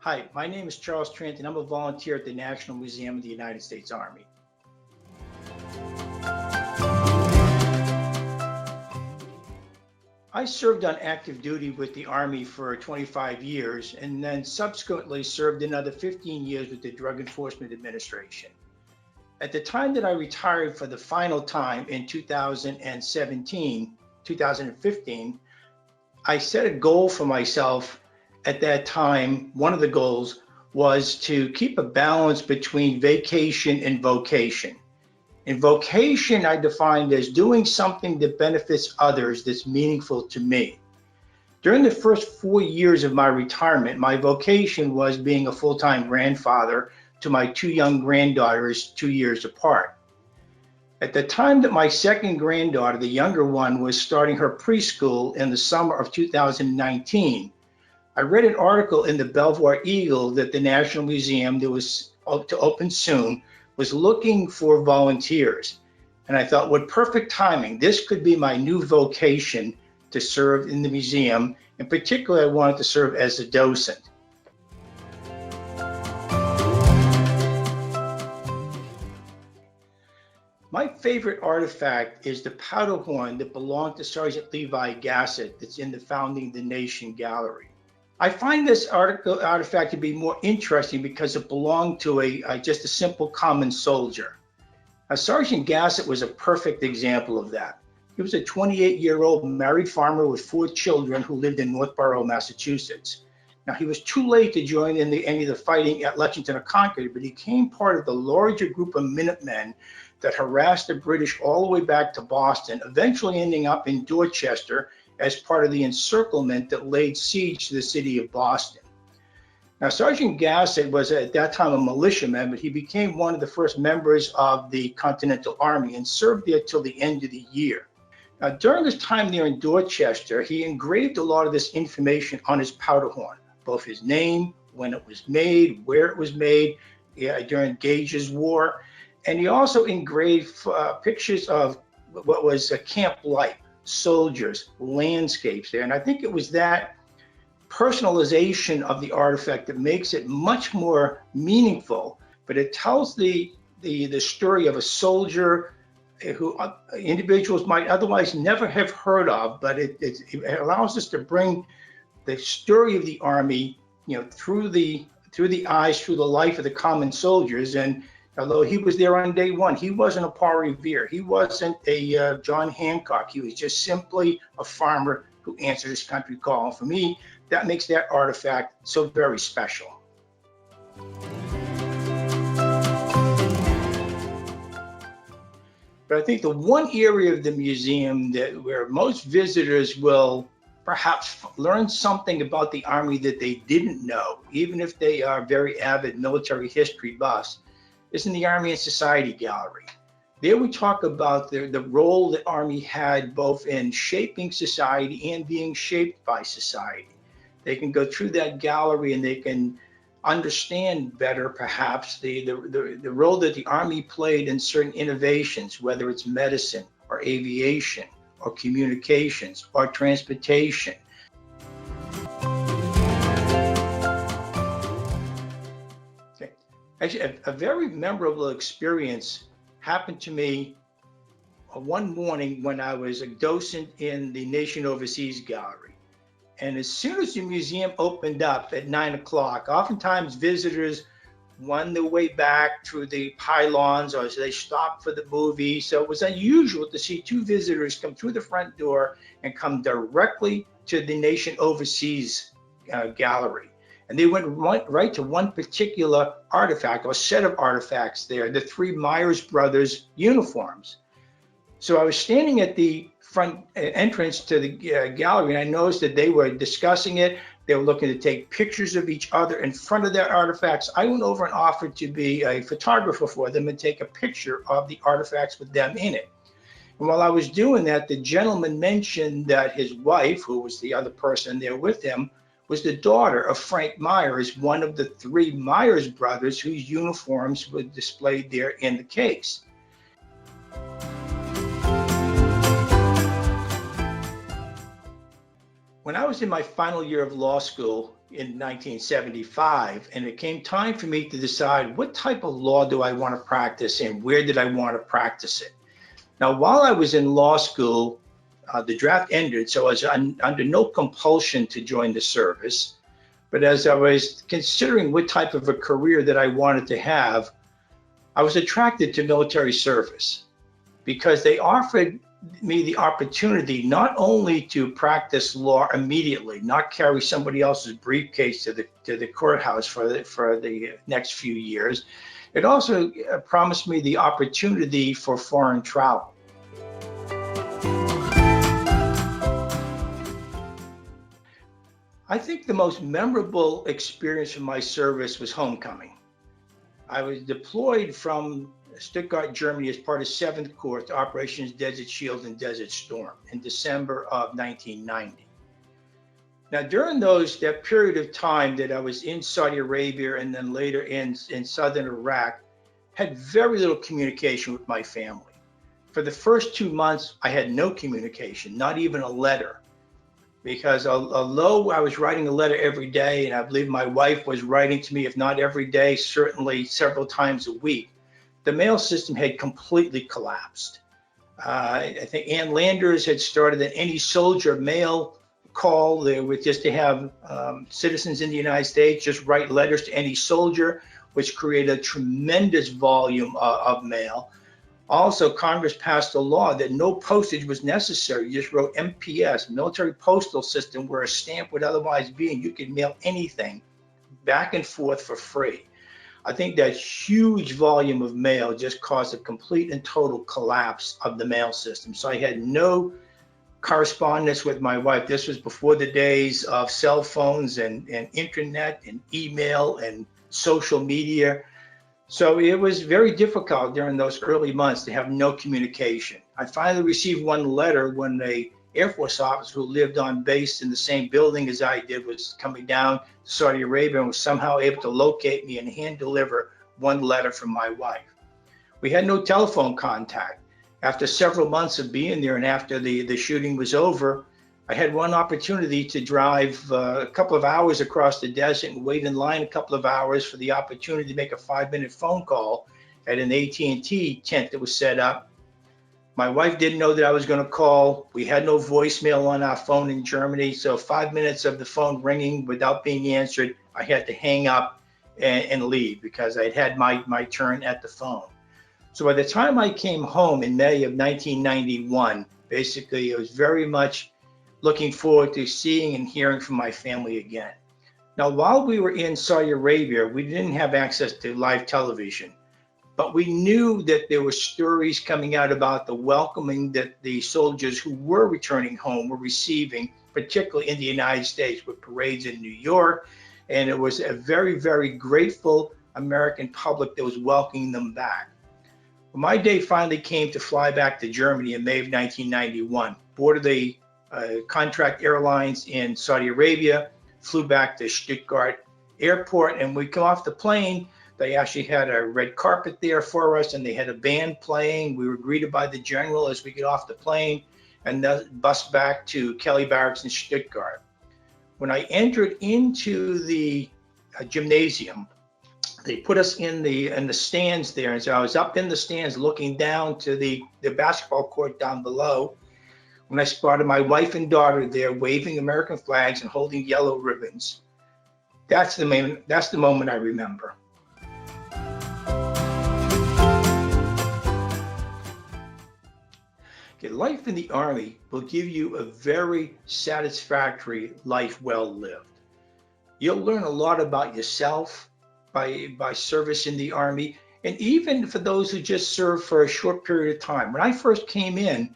Hi, my name is Charles Trant, and I'm a volunteer at the National Museum of the United States Army. I served on active duty with the Army for 25 years and then subsequently served another 15 years with the Drug Enforcement Administration. At the time that I retired for the final time in 2015, I set a goal for myself at that time. One of the goals was to keep a balance between vacation and vocation. In vocation, I defined as doing something that benefits others that's meaningful to me. During the first 4 years of my retirement, my vocation was being a full-time grandfather to my two young granddaughters 2 years apart. At the time that my second granddaughter, the younger one, was starting her preschool in the summer of 2019, I read an article in the Belvoir Eagle that the National Museum, that was to open soon, was looking for volunteers. And I thought, what perfect timing. This could be my new vocation to serve in the museum. In particular, I wanted to serve as a docent. My favorite artifact is the powder horn that belonged to Sergeant Levi Gassett that's in the Founding the Nation gallery. I find this artifact to be more interesting because it belonged to just a simple common soldier. Now, Sergeant Gassett was a perfect example of that. He was a 28-year-old married farmer with 4 children who lived in Northborough, Massachusetts. Now, he was too late to join in any of the fighting at Lexington or Concord, but he became part of the larger group of Minutemen that harassed the British all the way back to Boston, eventually ending up in Dorchester as part of the encirclement that laid siege to the city of Boston. Now, Sergeant Gassett was at that time a militiaman, but he became one of the first members of the Continental Army and served there till the end of the year. Now, during his time there in Dorchester, he engraved a lot of this information on his powder horn, both his name, when it was made, where it was made, during Gage's War, and he also engraved pictures of what was a camp life, soldiers, landscapes there. And I think it was that personalization of the artifact that makes it much more meaningful, but it tells the story of a soldier who individuals might otherwise never have heard of, but it allows us to bring the story of the Army, through the eyes, through the life of the common soldiers. And although he was there on day one, he wasn't a Paul Revere. He wasn't a John Hancock. He was just simply a farmer who answered his country call. And for me, that makes that artifact so very special. But I think the one area of the museum where most visitors will perhaps learn something about the Army that they didn't know, even if they are very avid military history buffs, is in the Army and Society Gallery. There we talk about the role that Army had both in shaping society and being shaped by society. They can go through that gallery and they can understand better perhaps the role that the Army played in certain innovations, whether it's medicine or aviation or communications or transportation. Actually, a very memorable experience happened to me one morning when I was a docent in the Nation Overseas Gallery. And as soon as the museum opened up at 9 o'clock, oftentimes visitors won their way back through the pylons or they stopped for the movie. So it was unusual to see 2 visitors come through the front door and come directly to the Nation Overseas Gallery. And they went right to one particular artifact or set of artifacts there, the 3 Myers brothers uniforms. So I was standing at the front entrance to the gallery and I noticed that they were discussing it. They were looking to take pictures of each other in front of their artifacts. I went over and offered to be a photographer for them and take a picture of the artifacts with them in it. And while I was doing that, the gentleman mentioned that his wife, who was the other person there with him, was the daughter of Frank Myers, one of the 3 Myers brothers whose uniforms were displayed there in the case. When I was in my final year of law school, in 1975, and it came time for me to decide what type of law do I want to practice and where did I want to practice it. Now, while I was in law school, the draft ended, so I was under no compulsion to join the service. But as I was considering what type of a career that I wanted to have, I was attracted to military service because they offered me the opportunity not only to practice law immediately, not carry somebody else's briefcase to the courthouse for the next few years. It also promised me the opportunity for foreign travel. I think the most memorable experience from my service was homecoming. I was deployed from Stuttgart, Germany as part of VII Corps to Operations Desert Shield and Desert Storm in December of 1990. Now, during that period of time that I was in Saudi Arabia and then later in southern Iraq, had very little communication with my family. For the first 2 months, I had no communication, not even a letter. Because although I was writing a letter every day, and I believe my wife was writing to me, if not every day, certainly several times a week, the mail system had completely collapsed. I think Ann Landers had started an any soldier mail call there with just to have citizens in the United States just write letters to any soldier, which created a tremendous volume of mail. Also, Congress passed a law that no postage was necessary. You just wrote MPS, military postal system, where a stamp would otherwise be, and you could mail anything back and forth for free. I think that huge volume of mail just caused a complete and total collapse of the mail system. So I had no correspondence with my wife. This was before the days of cell phones and internet and email and social media. So it was very difficult during those early months to have no communication. I finally received one letter when a Air Force officer who lived on base in the same building as I did was coming down to Saudi Arabia and was somehow able to locate me and hand deliver one letter from my wife. We had no telephone contact. After several months of being there and after the shooting was over, I had one opportunity to drive a couple of hours across the desert and wait in line a couple of hours for the opportunity to make a 5-minute phone call at an AT&T tent that was set up. My wife didn't know that I was going to call. We had no voicemail on our phone in Germany, so 5 minutes of the phone ringing without being answered, I had to hang up and leave because I'd had my turn at the phone. So by the time I came home in May of 1991, basically it was very much looking forward to seeing and hearing from my family again. Now, while we were in Saudi Arabia, we didn't have access to live television, but we knew that there were stories coming out about the welcoming that the soldiers who were returning home were receiving, particularly in the United States, with parades in New York. And it was a very, very grateful American public that was welcoming them back. When my day finally came to fly back to Germany in May of 1991, boarded the contract airlines in Saudi Arabia, flew back to Stuttgart airport, and we come off the plane. They actually had a red carpet there for us, and they had a band playing. We were greeted by the general as we get off the plane and bus back to Kelly Barracks in Stuttgart. When I entered into the gymnasium, they put us in the stands there, and so I was up in the stands looking down to the basketball court down below, when I spotted my wife and daughter there waving American flags and holding yellow ribbons. That's the moment I remember. Okay, life in the Army will give you a very satisfactory life well lived. You'll learn a lot about yourself by service in the Army, and even for those who just serve for a short period of time. When I first came in,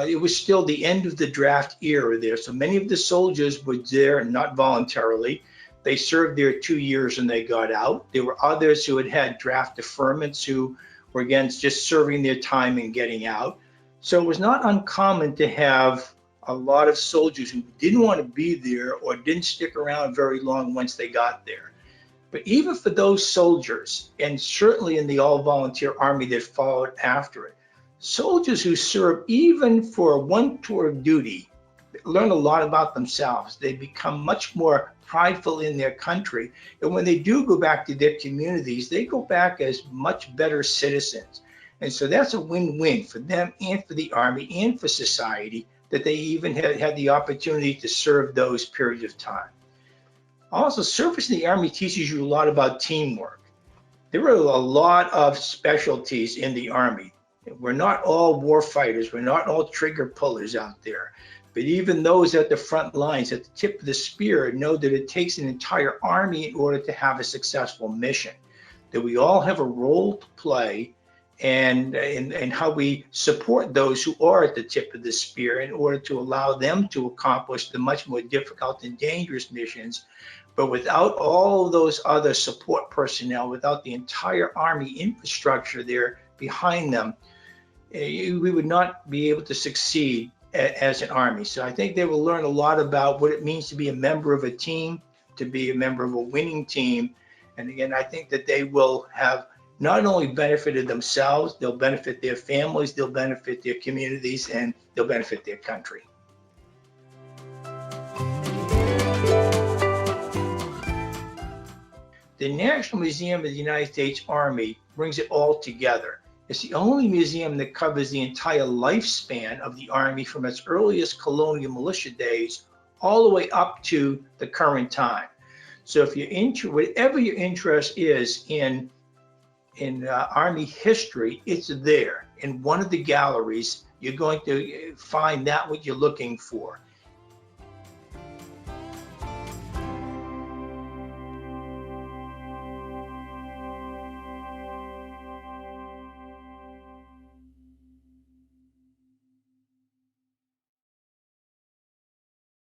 it was still the end of the draft era there. So many of the soldiers were there not voluntarily. They served there 2 years and they got out. There were others who had draft deferments who were, again, just serving their time and getting out. So it was not uncommon to have a lot of soldiers who didn't want to be there or didn't stick around very long once they got there. But even for those soldiers, and certainly in the all-volunteer Army that followed after it, soldiers who serve even for one tour of duty learn a lot about themselves. They become much more prideful in their country. And when they do go back to their communities, they go back as much better citizens. And so that's a win-win for them and for the Army and for society, that they even had the opportunity to serve those periods of time. Also, service in the Army teaches you a lot about teamwork. There are a lot of specialties in the Army. We're not all war fighters. We're not all trigger pullers out there. But even those at the front lines, at the tip of the spear, know that it takes an entire army in order to have a successful mission. That we all have a role to play, and how we support those who are at the tip of the spear in order to allow them to accomplish the much more difficult and dangerous missions. But without all of those other support personnel, without the entire Army infrastructure there behind them, we would not be able to succeed as an Army. So I think they will learn a lot about what it means to be a member of a team, to be a member of a winning team. And again, I think that they will have not only benefited themselves, they'll benefit their families, they'll benefit their communities, and they'll benefit their country. The National Museum of the United States Army brings it all together. It's the only museum that covers the entire lifespan of the Army, from its earliest colonial militia days all the way up to the current time. So if you're whatever your interest is in Army history, it's there. In one of the galleries, you're going to find that what you're looking for.